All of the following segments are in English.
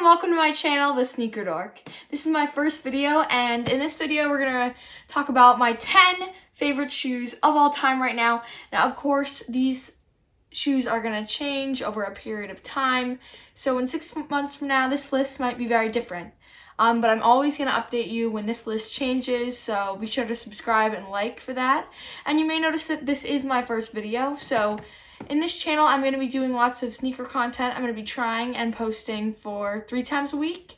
welcome to my channel, The Sneaker Dork. This is my first video, and in this video we're going to talk about my 10 favorite shoes of all time right now. Now, of course, these shoes are going to change over a period of time, so in 6 months from now, this list might be very different. But I'm always going to update you when this list changes, so be sure to subscribe and like for that. And you may notice that this is my first video, so in this channel, I'm going to be doing lots of sneaker content. I'm going to be trying and posting for 3 times a week.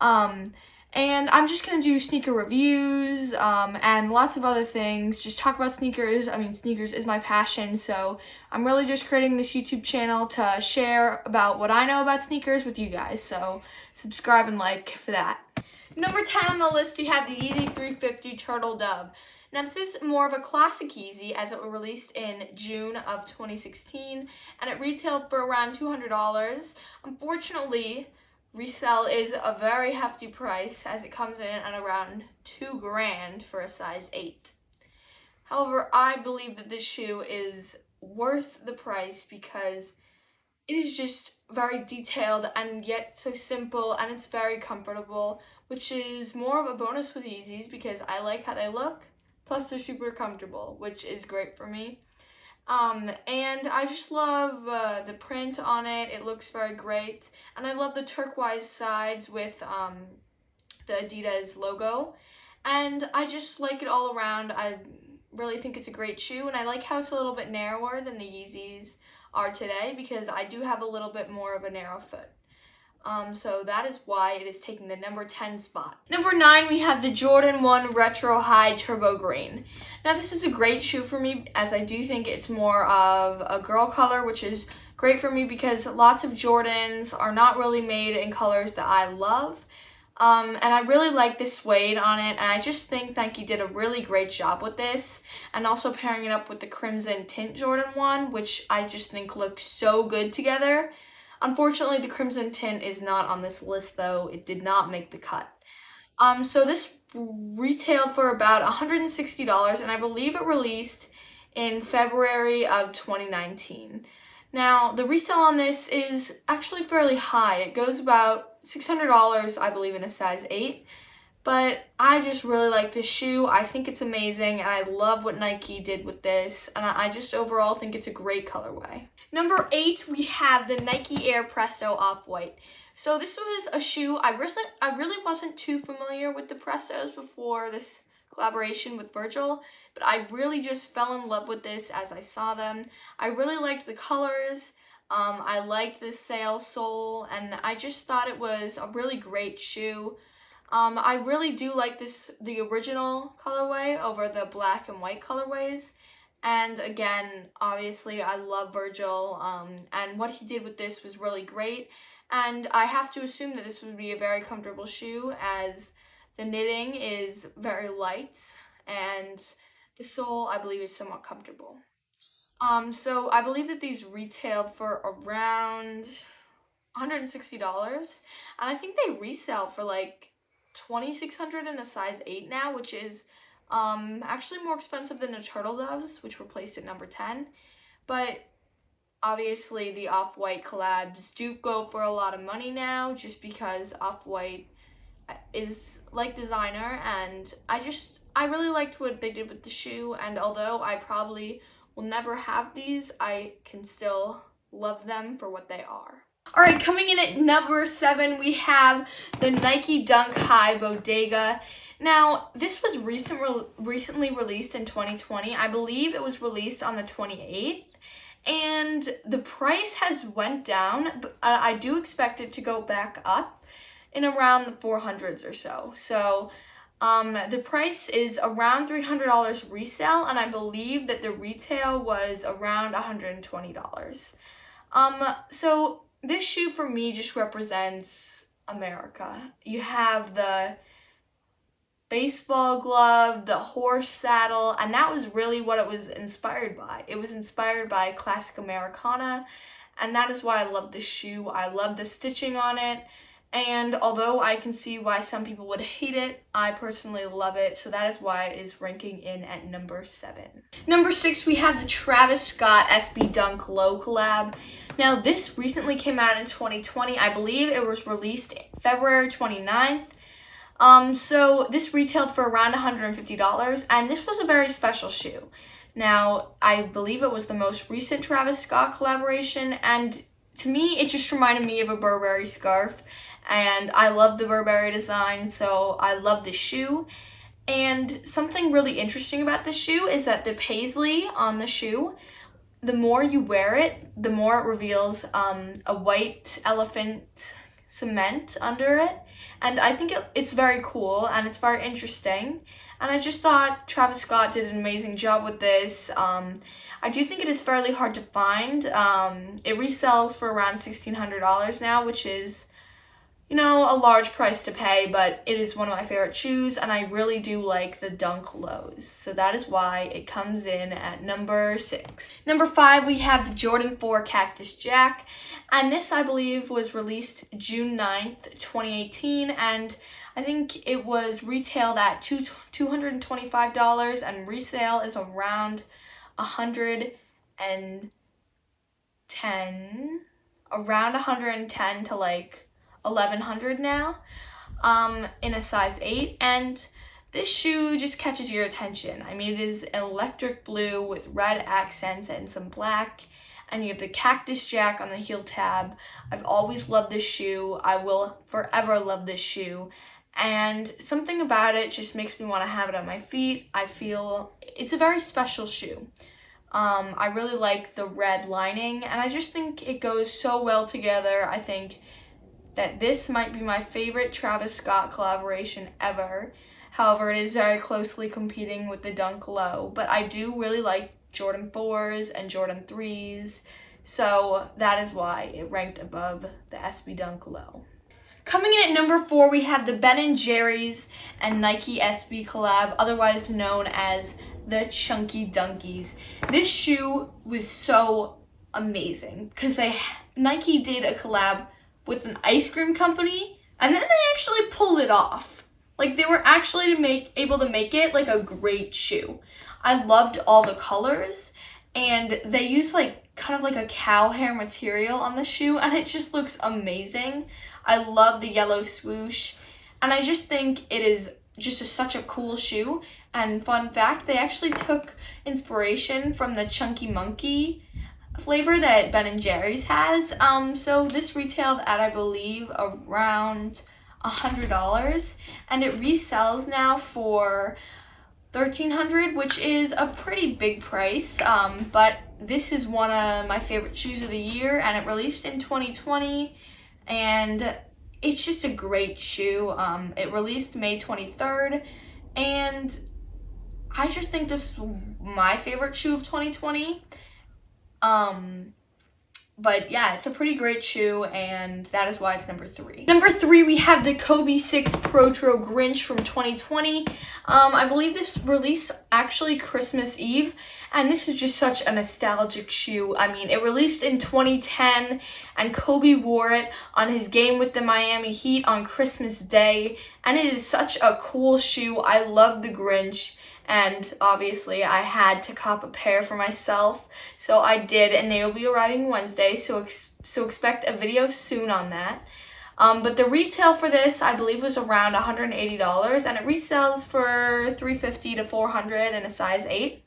And I'm just going to do sneaker reviews and lots of other things. Just talk about sneakers. I mean, sneakers is my passion, so I'm really just creating this YouTube channel to share about what I know about sneakers with you guys. So subscribe and like for that. Number 10 on the list, we have the Yeezy 350 Turtle Dove. Now, this is more of a classic Yeezy, as it was released in June of 2016, and it retailed for around $200. Unfortunately, resale is a very hefty price, as it comes in at around $2,000 for a size 8. However, I believe that this shoe is worth the price because it is just very detailed and yet so simple, and it's very comfortable, which is more of a bonus with Yeezys because I like how they look. Plus, they're super comfortable, which is great for me. And I just love the print on it. It looks very great. And I love the turquoise sides with the Adidas logo. And I just like it all around. I really think it's a great shoe. And I like how it's a little bit narrower than the Yeezys are today because I do have a little bit more of a narrow foot. So that is why it is taking the number 10 spot. Number 9, we have the Jordan 1 Retro High Turbo Green. Now, this is a great shoe for me, as I do think it's more of a girl color, which is great for me because lots of Jordans are not really made in colors that I love. And I really like the suede on it, and I just think Nike did a really great job with this, and also pairing it up with the Crimson Tint Jordan 1, which I just think looks so good together. Unfortunately, the Crimson Tint is not on this list, though. It did not make the cut. So this retailed for about $160, and I believe it released in February of 2019. Now, the resale on this is actually fairly high. It goes about $600, I believe, in a size 8. But I just really like this shoe. I think it's amazing, and I love what Nike did with this, and I just overall think it's a great colorway. Number 8, we have the Nike Air Presto Off-White. So this was a shoe, I really wasn't too familiar with the Prestos before this collaboration with Virgil, but I really just fell in love with this as I saw them. I really liked the colors. I liked the sail sole, and I just thought it was a really great shoe. I really do like the original colorway over the black and white colorways. And again, obviously, I love Virgil, and what he did with this was really great. And I have to assume that this would be a very comfortable shoe, as the knitting is very light, and the sole, I believe, is somewhat comfortable. So I believe that these retailed for around $160, and I think they resell for like $2,600 in a size 8 now, which is actually more expensive than the Turtle Doves, which were placed at number 10. But obviously the Off-White collabs do go for a lot of money now, just because Off-White is like designer, and I really liked what they did with the shoe, and although I probably will never have these, I can still love them for what they are. Alright, coming in at number 7, we have the Nike Dunk High Bodega. Now, this was recently released in 2020. I believe it was released on the 28th. And the price has went down, but I do expect it to go back up in around the 400s or so. So, the price is around $300 resale, and I believe that the retail was around $120. So this shoe for me just represents America. You have the baseball glove, the horse saddle, and that was really what it was inspired by. It was inspired by classic Americana, and that is why I love this shoe. I love the stitching on it, And although I can see why some people would hate it, I personally love it. So that is why it is ranking in at number 7. Number 6, we have the Travis Scott SB Dunk Low collab. Now this recently came out in 2020. I believe it was released February 29th. So this retailed for around $150, and this was a very special shoe. Now, I believe it was the most recent Travis Scott collaboration, and to me, it just reminded me of a Burberry scarf, and I love the Burberry design, so I love the shoe. And something really interesting about the shoe is that the paisley on the shoe, the more you wear it, the more it reveals a white elephant cement under it, and I think it's very cool and it's very interesting, and I just thought Travis Scott did an amazing job with this. I do think it is fairly hard to find. It resells for around $1,600 now, which is, you know, a large price to pay, but it is one of my favorite shoes, and I really do like the Dunk Lows. So that is why it comes in at number 6. Number 5, we have the Jordan 4 Cactus Jack, and this, I believe, was released June 9th, 2018, and I think it was retailed at $225, and resale is around $110 to like $1,100 now, in a size 8, and this shoe just catches your attention. I mean, it is an electric blue with red accents and some black, and you have the Cactus Jack on the heel tab. I've always loved this shoe. I will forever love this shoe, and something about it just makes me want to have it on my feet. I feel it's a very special shoe. I really like the red lining, and I just think it goes so well together. I think that this might be my favorite Travis Scott collaboration ever. However, it is very closely competing with the Dunk Low, but I do really like Jordan 4s and Jordan 3s, so that is why it ranked above the SB Dunk Low. Coming in at number 4, we have the Ben & Jerry's and Nike SB collab, otherwise known as the Chunky Dunkies. This shoe was so amazing because Nike did a collab with an ice cream company, and then they actually pulled it off. Like, they were actually able to make it like a great shoe. I loved all the colors, and they used like kind of like a cow hair material on the shoe, and it just looks amazing. I love the yellow swoosh, and I just think it is just such a cool shoe. And fun fact, they actually took inspiration from the Chunky Monkey flavor that Ben & Jerry's has. So this retailed at, I believe, around $100, and it resells now for $1,300, which is a pretty big price. But this is one of my favorite shoes of the year, and it released in 2020, and it's just a great shoe. It released May 23rd, and I just think this is my favorite shoe of 2020. But yeah, it's a pretty great shoe, and that is why it's number 3. Number 3, we have the Kobe 6 Protro Grinch from 2020. I believe this released actually Christmas Eve, and this is just such a nostalgic shoe. I mean, it released in 2010, and Kobe wore it on his game with the Miami Heat on Christmas Day, and it is such a cool shoe. I love the Grinch. And obviously I had to cop a pair for myself, so I did, and they will be arriving Wednesday, so expect a video soon on that. But the retail for this, I believe, was around $180, and it resells for $350 to $400 in a size 8.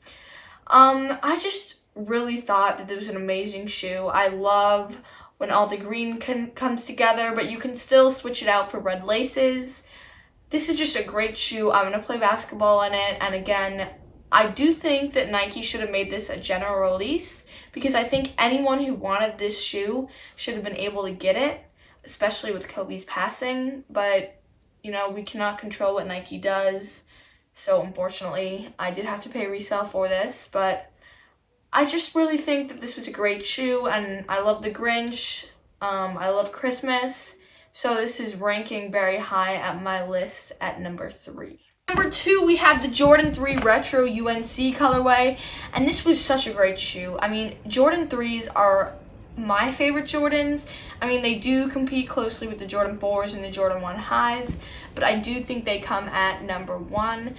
I just really thought that this was an amazing shoe. I love when all the green comes together, but you can still switch it out for red laces. This is just a great shoe. I'm going to play basketball in it, and again, I do think that Nike should have made this a general release, because I think anyone who wanted this shoe should have been able to get it, especially with Kobe's passing, but, you know, we cannot control what Nike does, so unfortunately, I did have to pay resale for this, but I just really think that this was a great shoe, and I love the Grinch, I love Christmas. So this is ranking very high at my list at number 3. Number 2, we have the Jordan 3 Retro UNC colorway, and this was such a great shoe. I mean, Jordan 3s are my favorite Jordans. I mean, they do compete closely with the Jordan 4s and the Jordan 1 highs, but I do think they come at number 1.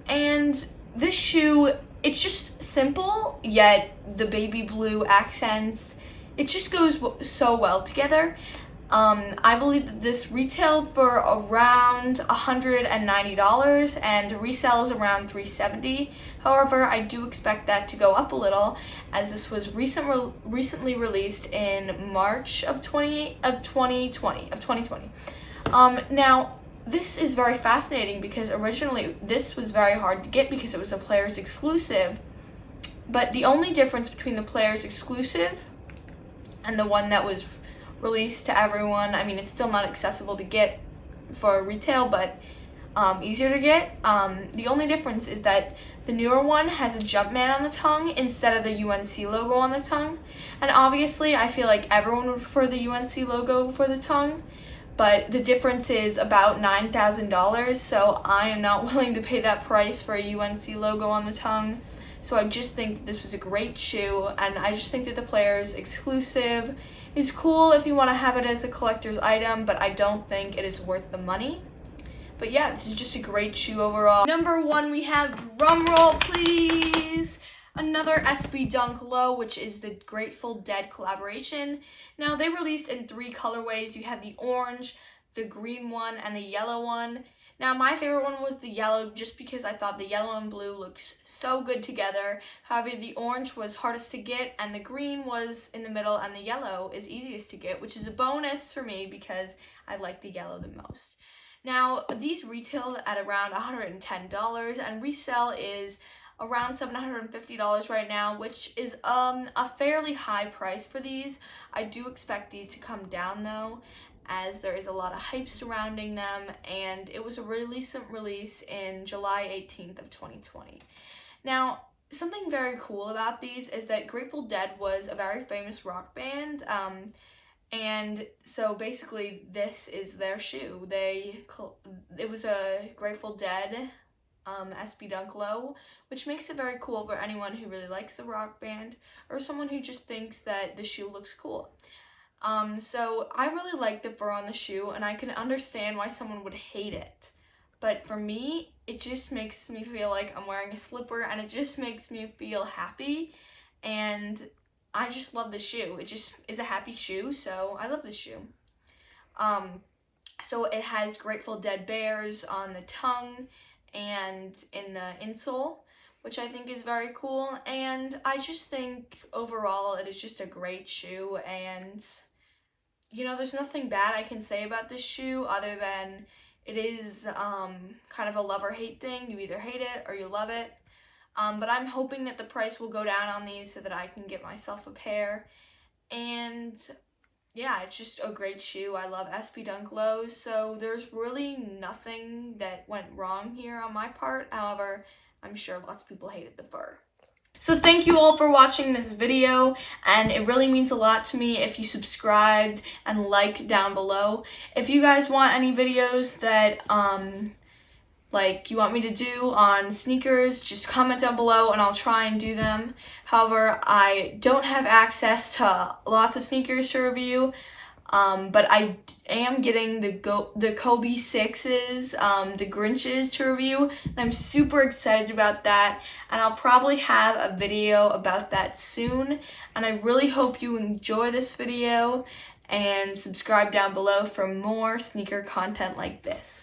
And this shoe, it's just simple, yet the baby blue accents, it just goes so well together. I believe that this retailed for around $190 and resale is around $370. However, I do expect that to go up a little, as this was recently released in March of 2020. Now, this is very fascinating because originally this was very hard to get because it was a player's exclusive. But the only difference between the player's exclusive and the one that was released to everyone, I mean, it's still not accessible to get for retail, but easier to get. The only difference is that the newer one has a Jumpman on the tongue instead of the UNC logo on the tongue. And obviously, I feel like everyone would prefer the UNC logo for the tongue, but the difference is about $9,000, so I am not willing to pay that price for a UNC logo on the tongue. So I just think that this was a great shoe, and I just think that the player's exclusive is cool if you want to have it as a collector's item, but I don't think it is worth the money. But yeah, this is just a great shoe overall. Number 1, we have, drumroll please, another SB Dunk Low, which is the Grateful Dead collaboration. Now, they released in 3 colorways. You have the orange, the green one, and the yellow one. Now, my favorite one was the yellow, just because I thought the yellow and blue looked so good together. However, the orange was hardest to get, and the green was in the middle, and the yellow is easiest to get, which is a bonus for me because I like the yellow the most. Now, these retail at around $110, and resale is around $750 right now, which is a fairly high price for these. I do expect these to come down, though, as there is a lot of hype surrounding them, and it was a recent release in July 18th of 2020. Now, something very cool about these is that Grateful Dead was a very famous rock band, and so basically this is their shoe. It was a Grateful Dead SB Dunk Low, which makes it very cool for anyone who really likes the rock band or someone who just thinks that the shoe looks cool. So I really like the fur on the shoe, and I can understand why someone would hate it. But for me, it just makes me feel like I'm wearing a slipper, and it just makes me feel happy, and I just love the shoe. It just is a happy shoe, so I love this shoe. So it has Grateful Dead bears on the tongue and in the insole, which I think is very cool, and I just think overall it is just a great shoe, and you know, there's nothing bad I can say about this shoe other than it is kind of a love or hate thing. You either hate it or you love it, but I'm hoping that the price will go down on these so that I can get myself a pair. And yeah, it's just a great shoe. I love SB Dunk Lows, so there's really nothing that went wrong here on my part. However, I'm sure lots of people hated the fur. So thank you all for watching this video, and it really means a lot to me if you subscribed and like down below. If you guys want any videos that like you want me to do on sneakers, just comment down below and I'll try and do them. However, I don't have access to lots of sneakers to review. But I am getting the Kobe 6s, the Grinches to review, and I'm super excited about that, and I'll probably have a video about that soon, and I really hope you enjoy this video, and subscribe down below for more sneaker content like this.